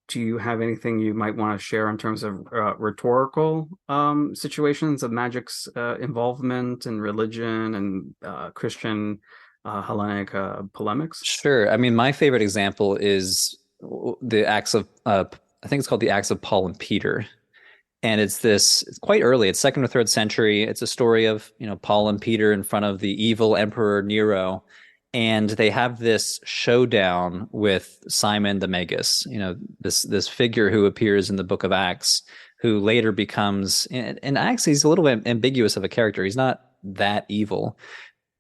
Do you have anything you might want to share in terms of rhetorical situations of magic's involvement in religion and Christian Hellenic polemics? Sure. I mean, my favorite example is the acts of I think it's called the Acts of Paul and Peter. And it's quite early. It's second or third century. It's a story of, Paul and Peter in front of the evil Emperor Nero. And they have this showdown with Simon the Magus, this figure who appears in the book of Acts, who later becomes in Acts, he's a little ambiguous of a character. He's not that evil.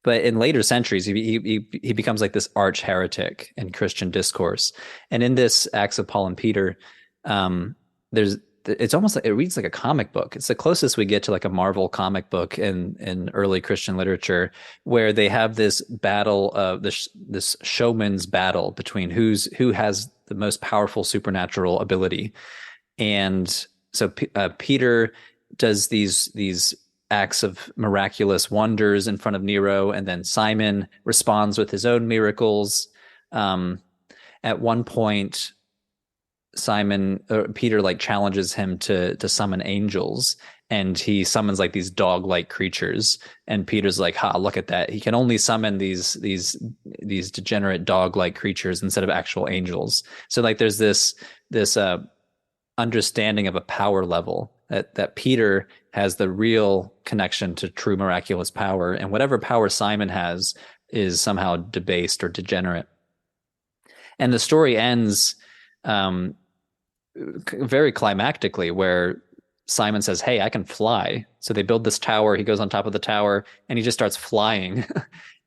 But in later centuries, he becomes like this arch heretic in Christian discourse. And in this Acts of Paul and Peter, there's it's almost like it reads like a comic book. It's the closest we get to like a Marvel comic book in early Christian literature, where they have this battle of this showman's battle between who has the most powerful supernatural ability. And so Peter does these acts of miraculous wonders in front of Nero, and then Simon responds with his own miracles. Um, at one point, Peter like challenges him to summon angels, and he summons like these dog-like creatures, and Peter's like, "Ha, look at that! He can only summon these degenerate dog-like creatures instead of actual angels." So like, there's this understanding of a power level that Peter has the real connection to true miraculous power, and whatever power Simon has is somehow debased or degenerate. And the story ends um, very climactically, where Simon says, "Hey, I can fly." So they build this tower. He goes on top of the tower, and he just starts flying.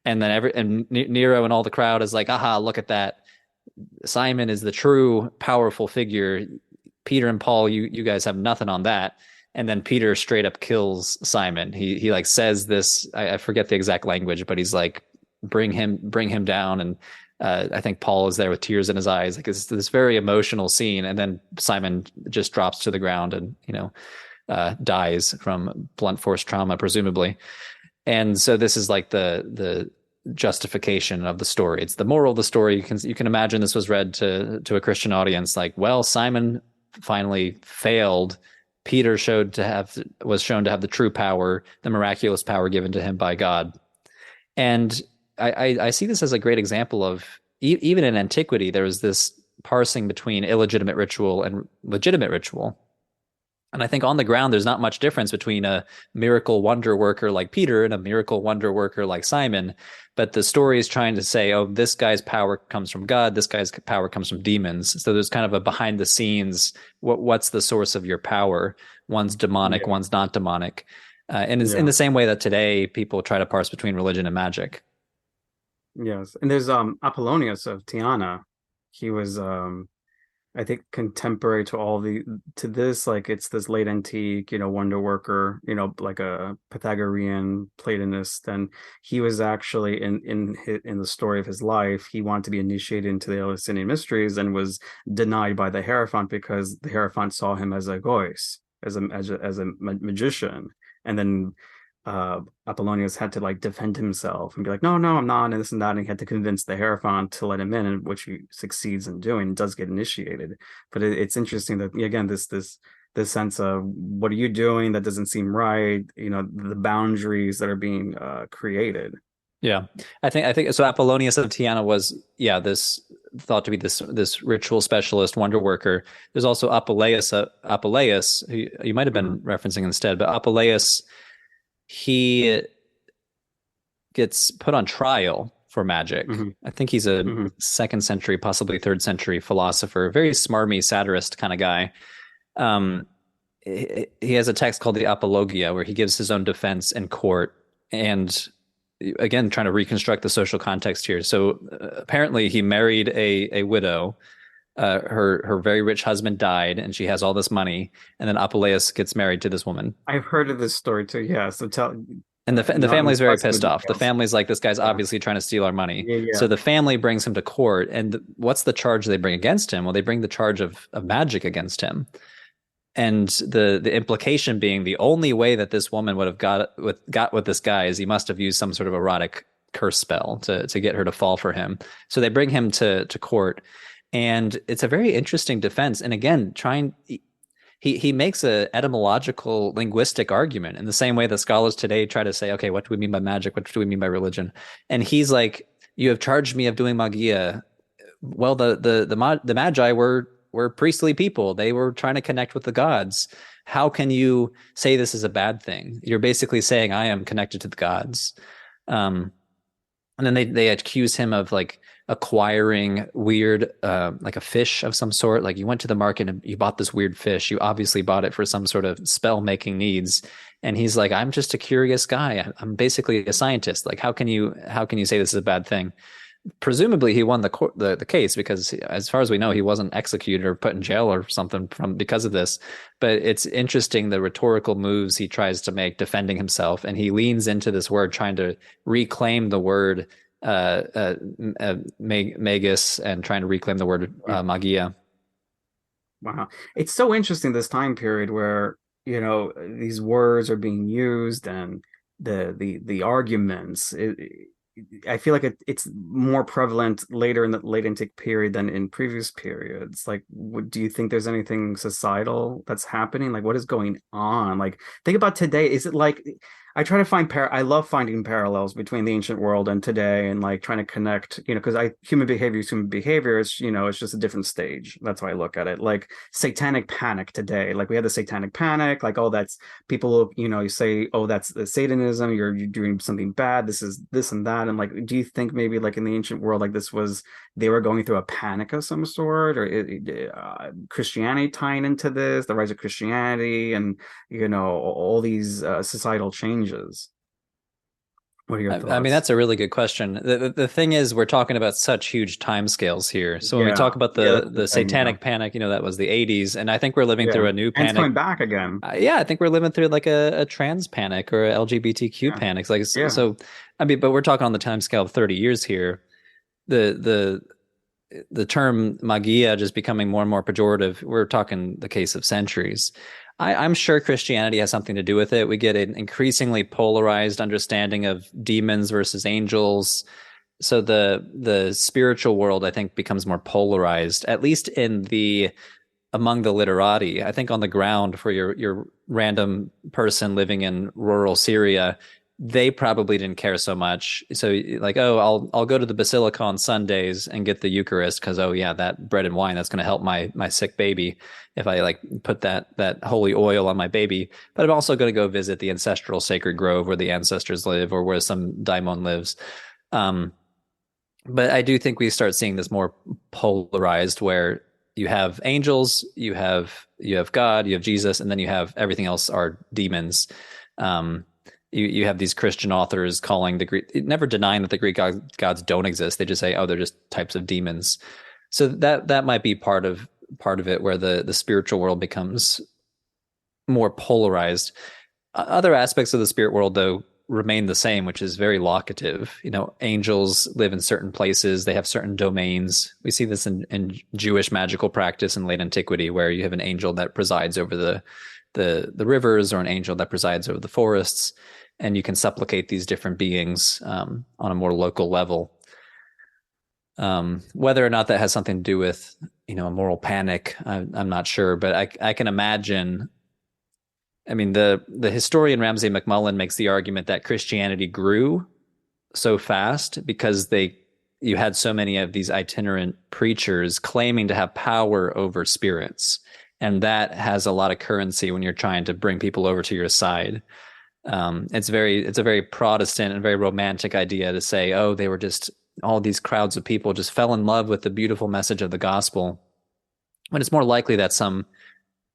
And then Nero and all the crowd is like, "Aha! Look at that! Simon is the true powerful figure. Peter and Paul, you guys have nothing on that." And then Peter straight up kills Simon. He like says this. I forget the exact language, but he's like, bring him down." And I think Paul is there with tears in his eyes. Like, it's this very emotional scene. And then Simon just drops to the ground and dies from blunt force trauma, presumably. And so this is like the justification of the story. It's the moral of the story. You can imagine this was read to a Christian audience, like, well, Simon finally failed. Peter was shown to have the true power, the miraculous power given to him by God. And I see this as a great example of even in antiquity, there was this parsing between illegitimate ritual and legitimate ritual. And I think on the ground, there's not much difference between a miracle wonder worker like Peter and a miracle wonder worker like Simon. But the story is trying to say, oh, this guy's power comes from God, this guy's power comes from demons. So there's kind of a behind the scenes, what's the source of your power? One's demonic, Yeah. one's not demonic. And it's in Yeah. the same way that today people try to parse between religion and magic. Yes. And there's Apollonius of Tyana. He was I think contemporary to all the to this, like it's this late antique, wonder worker, like a Pythagorean Platonist. And he was actually in the story of his life, he wanted to be initiated into the Eleusinian mysteries and was denied by the Hierophant because the Hierophant saw him as a gois, as a magician. And then Apollonius had to like defend himself and be like, no, no, I'm not, and this and that. And he had to convince the Hierophant to let him in, which he succeeds in doing, does get initiated. But it's interesting that again, this sense of what are you doing that doesn't seem right, the boundaries that are being created. Yeah, I think so. Apollonius of Tyana was, yeah, this thought to be this ritual specialist wonder worker. There's also Apuleius, who you might have been referencing instead, but Apuleius, he gets put on trial for magic. Mm-hmm. I think he's a Mm-hmm. second century, possibly third century philosopher, very smarmy satirist kind of guy. Um, he has a text called the Apologia where he gives his own defense in court, and again trying to reconstruct the social context here. So apparently he married a widow. Her very rich husband died, and she has all this money. And then Apuleius gets married to this woman, I've heard of this story too. Yeah. So tell and the not family's very impressed with pissed off. The details. family's like, this guy's Yeah. obviously trying to steal our money. Yeah. So Yeah. the family brings him to court, and what's the charge they bring against him? Well, they bring the charge of magic against him. And the implication being the only way that this woman would have got with this guy is he must have used some sort of erotic curse spell to get her to fall for him. So they bring him to court, and it's a very interesting defense. And again, he makes a etymological linguistic argument in the same way that scholars today try to say, okay, what do we mean by magic? What do we mean by religion? And he's like, you have charged me of doing magia. Well, the magi were priestly people. They were trying to connect with the gods. How can you say this is a bad thing? You're basically saying I am connected to the gods. And then they accuse him of like acquiring weird, like a fish of some sort. Like you went to the market and you bought this weird fish. You obviously bought it for some sort of spell making needs. And he's like, I'm just a curious guy. I'm basically a scientist. Like, how can you say this is a bad thing? Presumably he won the case because as far as we know, he wasn't executed or put in jail or something because of this. But it's interesting the rhetorical moves he tries to make defending himself, and he leans into this word trying to reclaim the word magus and trying to reclaim the word magia. Wow. It's so interesting this time period where, these words are being used and the arguments. I feel like it's more prevalent later in the late antique period than in previous periods. Like, do you think there's anything societal that's happening? Like, what is going on? Like, think about today. Is it like I try to I love finding parallels between the ancient world and today, and like trying to connect, because human behavior is human behavior. It's just a different stage. That's how I look at it. Like satanic panic today. Like we had the satanic panic. Like, oh, that's people. You say, oh, that's the Satanism. You're doing something bad. This is this and that. And like, do you think maybe like in the ancient world, like they were going through a panic of some sort, or Christianity tying into this, the rise of Christianity, and all these societal changes? What are your I mean, thoughts? that's a really good question. The thing is, we're talking about such huge timescales here. So when we Yeah, talk about yeah, that's the the thing. Yeah, satanic panic, that was the 80s, and I think we're living yeah, through a new and it's panic. coming back again. Yeah, I think we're living through like a trans panic or a LGBTQ Yeah, panic. Like yeah, so, I mean, but we're talking on the time scale of 30 years here. The the term magia just becoming more and more pejorative. We're talking the case of centuries. I'm sure Christianity has something to do with it. We get an increasingly polarized understanding of demons versus angels. So the spiritual world, I think, becomes more polarized, at least among the literati. I think on the ground for your random person living in rural Syria, they probably didn't care so much. So like, oh, I'll go to the basilica on Sundays and get the Eucharist because oh yeah, that bread and wine that's going to help my sick baby if I like put that holy oil on my baby. But I'm also going to go visit the ancestral sacred grove where the ancestors live or where some daimon lives. Um, but I do think we start seeing this more polarized where you have angels, you have God, you have Jesus, and then you have everything else are demons. Um, you have these Christian authors calling the Greek, never denying that the Greek gods don't exist. They just say, oh, they're just types of demons. So that might be part of it, where the spiritual world becomes more polarized. Other aspects of the spirit world, though, remain the same, which is very locative. You know, angels live in certain places, they have certain domains. We see this in Jewish magical practice in late antiquity, where you have an angel that presides over the rivers or an angel that presides over the forests, and you can supplicate these different beings on a more local level. Whether or not that has something to do with, you know, a moral panic, I'm not sure, but I can imagine. I mean, the historian Ramsay MacMullen makes the argument that Christianity grew so fast because you had so many of these itinerant preachers claiming to have power over spirits, and that has a lot of currency when you're trying to bring people over to your side. It's a very Protestant and very romantic idea to say, oh, they were just all these crowds of people just fell in love with the beautiful message of the gospel. When it's more likely that some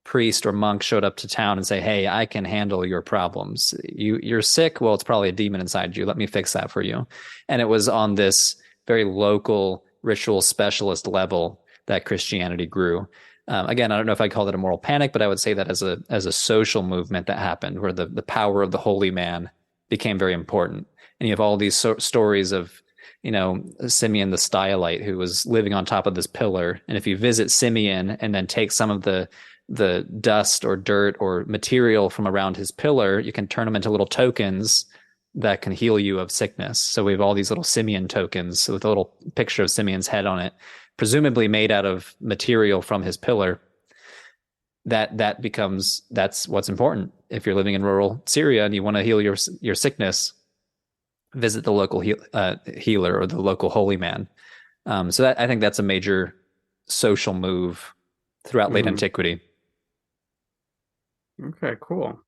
priest or monk showed up to town and say, hey, I can handle your problems. You're sick. Well, it's probably a demon inside you. Let me fix that for you. And it was on this very local ritual specialist level that Christianity grew. Again, I don't know if I call it a moral panic, but I would say that as a social movement that happened, where the power of the holy man became very important. And you have all these stories of, you know, Simeon the Stylite, who was living on top of this pillar. And if you visit Simeon and then take some of the dust or dirt or material from around his pillar, you can turn them into little tokens that can heal you of sickness. So we have all these little Simeon tokens with a little picture of Simeon's head on it, presumably made out of material from his pillar. That's what's important. If you're living in rural Syria and you want to heal your sickness, visit the local healer or the local holy man. So I think that's a major social move throughout late antiquity. Okay, cool.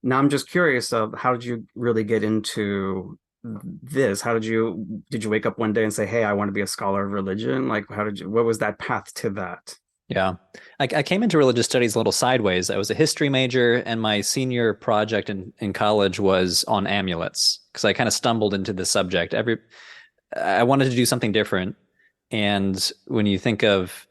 Now I'm just curious of how did you really get into this? Did you wake up one day and say, "Hey, I want to be a scholar of religion"? Like, what was that path to that? Yeah. I came into religious studies a little sideways. I was a history major, and my senior project in college was on amulets because I kind of stumbled into the subject. I wanted to do something different. And when you think of,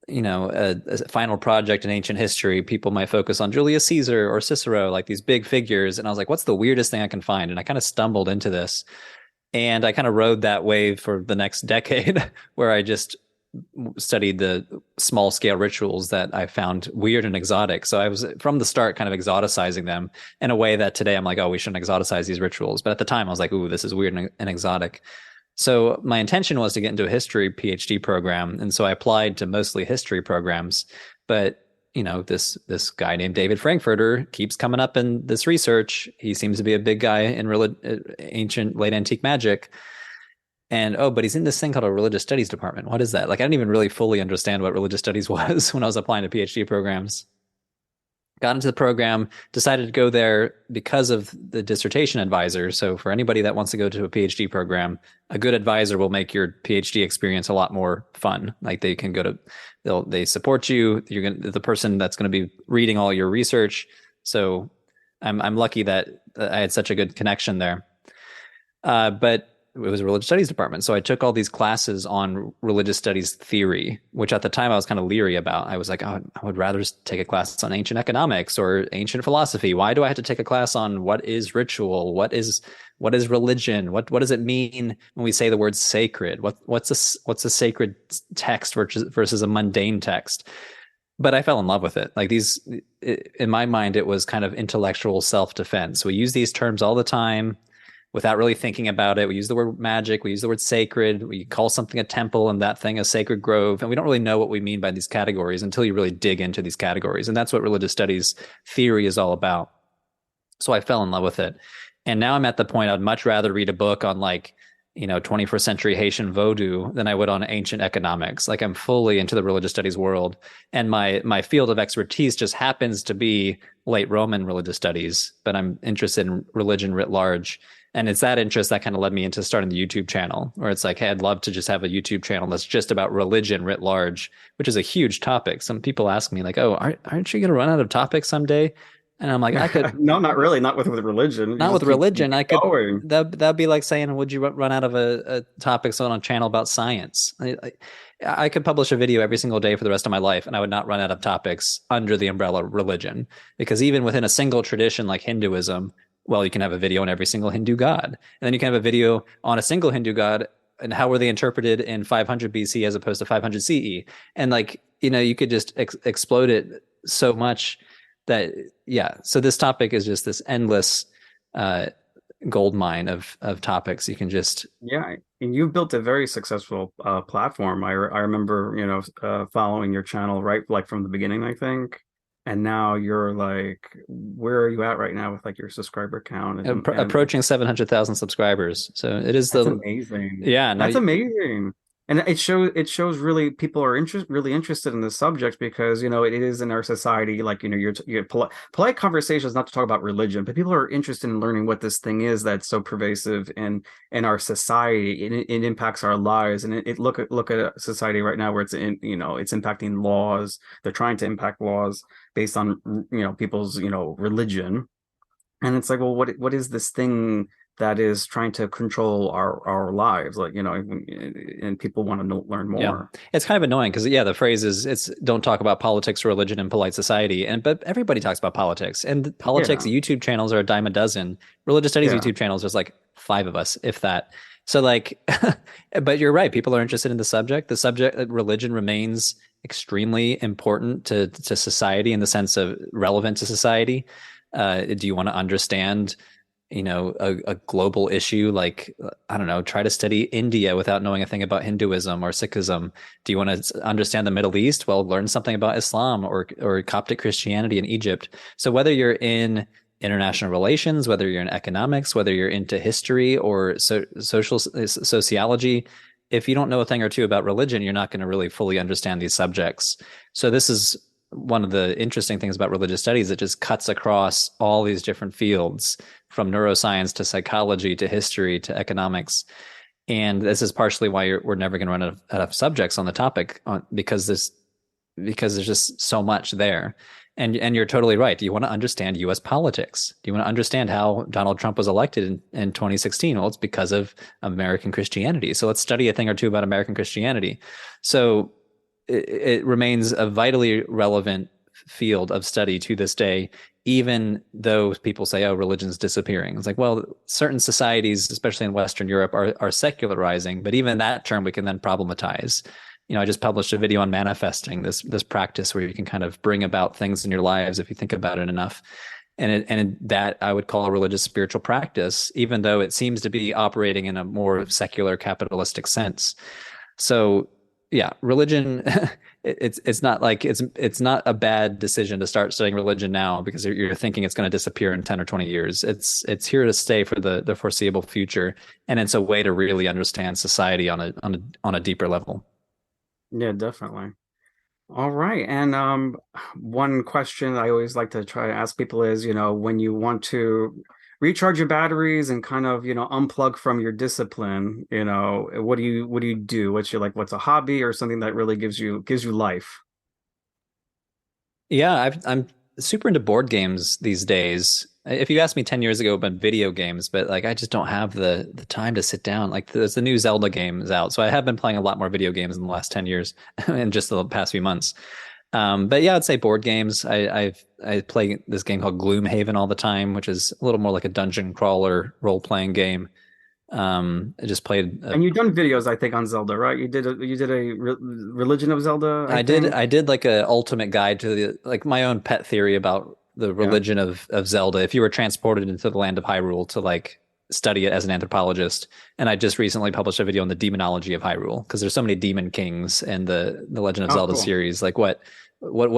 you know, a final project in ancient history, people might focus on Julius Caesar or Cicero, like these big figures. And I was like, what's the weirdest thing I can find? And I kind of stumbled into this. And I kind of rode that wave for the next decade where I just studied the small scale rituals that I found weird and exotic. So I was from the start kind of exoticizing them in a way that today I'm like, oh, we shouldn't exoticize these rituals. But at the time I was like, ooh, this is weird and exotic. So my intention was to get into a history PhD program. And so I applied to mostly history programs. But, you know, this guy named David Frankfurter keeps coming up in this research. He seems to be a big guy in ancient late antique magic. And, oh, but he's in this thing called a religious studies department. What is that? Like, I didn't even really fully understand what religious studies was when I was applying to PhD programs. Got into the program, decided to go there because of the dissertation advisor. So for anybody that wants to go to a PhD program, a good advisor will make your PhD experience a lot more fun. Like they can they support you. The person that's going to be reading all your research. So I'm lucky that I had such a good connection there. But it was a religious studies department. So I took all these classes on religious studies theory, which at the time I was kind of leery about. I was like, oh, I would rather take a class on ancient economics or ancient philosophy. Why do I have to take a class on what is ritual? What is religion? What does it mean when we say the word sacred? What's a sacred text versus a mundane text? But I fell in love with it. Like in my mind, it was kind of intellectual self-defense. We use these terms all the time without really thinking about it. We use the word magic, we use the word sacred, we call something a temple and that thing a sacred grove, and we don't really know what we mean by these categories until you really dig into these categories. And that's what religious studies theory is all about. So I fell in love with it. And now I'm at the point I'd much rather read a book on like, 21st century Haitian Vodou than I would on ancient economics. Like I'm fully into the religious studies world. And my field of expertise just happens to be late Roman religious studies, but I'm interested in religion writ large. And it's that interest that kind of led me into starting the YouTube channel, where it's like, hey, I'd love to just have a YouTube channel that's just about religion writ large, which is a huge topic. Some people ask me like, oh, aren't you going to run out of topics someday? And I'm like, I could. No, not really. Not with religion. You Not with just keep religion. I could going. that'd be like saying, would you run out of a topics on a channel about science? I could publish a video every single day for the rest of my life, and I would not run out of topics under the umbrella of religion. Because even within a single tradition like Hinduism, well, you can have a video on every single Hindu god, and then you can have a video on a single Hindu god and how were they interpreted in 500 BC as opposed to 500 CE, and like you could just explode it so much that yeah. So this topic is just this endless uh, gold mine of topics. You can just Yeah, and you've built a very successful platform. I remember, following your channel right like from the beginning, I think. And now you're like, where are you at right now with like your subscriber count and approaching 700,000 subscribers. So it is that's the amazing. yeah. No, That's amazing. And it shows really people are really interested in this subject because it is in our society like you're polite conversations not to talk about religion, but people are interested in learning what this thing is that's so pervasive in our society. It impacts our lives, and look at a society right now where it's impacting laws. They're trying to impact laws based on people's religion, and it's like, well, what is this thing that is trying to control our lives, like and people want to learn yeah, more. it's kind of annoying because yeah, the phrase is it's don't talk about politics or religion in polite society, but everybody talks about politics, and politics Yeah, YouTube channels are a dime a dozen. Religious studies yeah, YouTube channels, there's like five of us, if that. So like, but you're right. People are interested in the subject. The subject, religion remains extremely important to society in the sense of relevant to society. Do you want to understand a global issue like I don't know, try to study India without knowing a thing about Hinduism or Sikhism? Do you want to understand the Middle East? Well, learn something about Islam or Coptic Christianity in Egypt. So whether you're in international relations, whether you're in economics, whether you're into history or social sociology, if you don't know a thing or two about religion, you're not going to really fully understand these subjects. So this is one of the interesting things about religious studies. It just cuts across all these different fields, from neuroscience to psychology to history to economics. And this is partially why we're never going to run out of subjects on the topic because there's just so much there. And you're totally right. Do you want to understand U.S. politics? Do you want to understand how Donald Trump was elected in 2016? Well, it's because of American Christianity. So let's study a thing or two about American Christianity. So it remains a vitally relevant field of study to this day, even though people say, oh, religion's disappearing. It's like, well, certain societies, especially in Western Europe, are secularizing, but even that term we can then problematize. I just published a video on manifesting, this practice where you can kind of bring about things in your lives if you think about it enough. And that I would call a religious spiritual practice, even though it seems to be operating in a more secular capitalistic sense. So yeah, religion, it's not like it's not a bad decision to start studying religion now because you're thinking it's going to disappear in 10 or 20 years. It's here to stay for the foreseeable future, and it's a way to really understand society on a deeper level. yeah, definitely. All right. And one question I always like to try to ask people is, when you want to recharge your batteries and kind of, unplug from your discipline, what do you do? What's a hobby or something that really gives you life? Yeah, I'm super into board games these days. If you asked me 10 years ago about video games, but like I just don't have the time to sit down. Like there's the new Zelda game is out. So I have been playing a lot more video games in the last 10 years and just the past few months. But yeah, I'd say board games. I play this game called Gloomhaven all the time, which is a little more like a dungeon crawler role-playing game. I just played. And you've done videos, I think, on Zelda, right? You did a Religion of Zelda, I did. think. I did like a ultimate guide to like my own pet theory about the Yeah. religion of Zelda. If you were transported into the land of Hyrule to like study it as an anthropologist, and I just recently published a video on the demonology of Hyrule because there's so many demon kings in the Legend of Oh, Zelda cool. series. Like what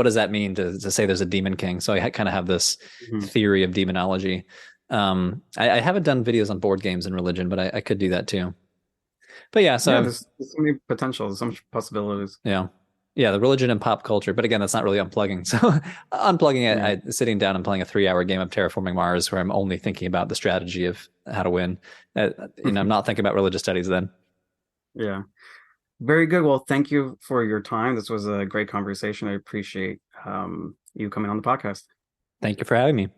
does that mean to say there's a demon king? So I kind of have this Mhm. theory of demonology. I haven't done videos on board games and religion, but I could do that too. But yeah, Yeah, so there's so many potentials, so much possibilities. yeah. Yeah, the religion and pop culture. But again, that's not really unplugging. So unplugging it, Yeah. sitting down and playing a 3 hour game of Terraforming Mars where I'm only thinking about the strategy of how to win. I'm not thinking about religious studies then. Yeah. Very good. Well, thank you for your time. This was a great conversation. I appreciate you coming on the podcast. Thank you for having me.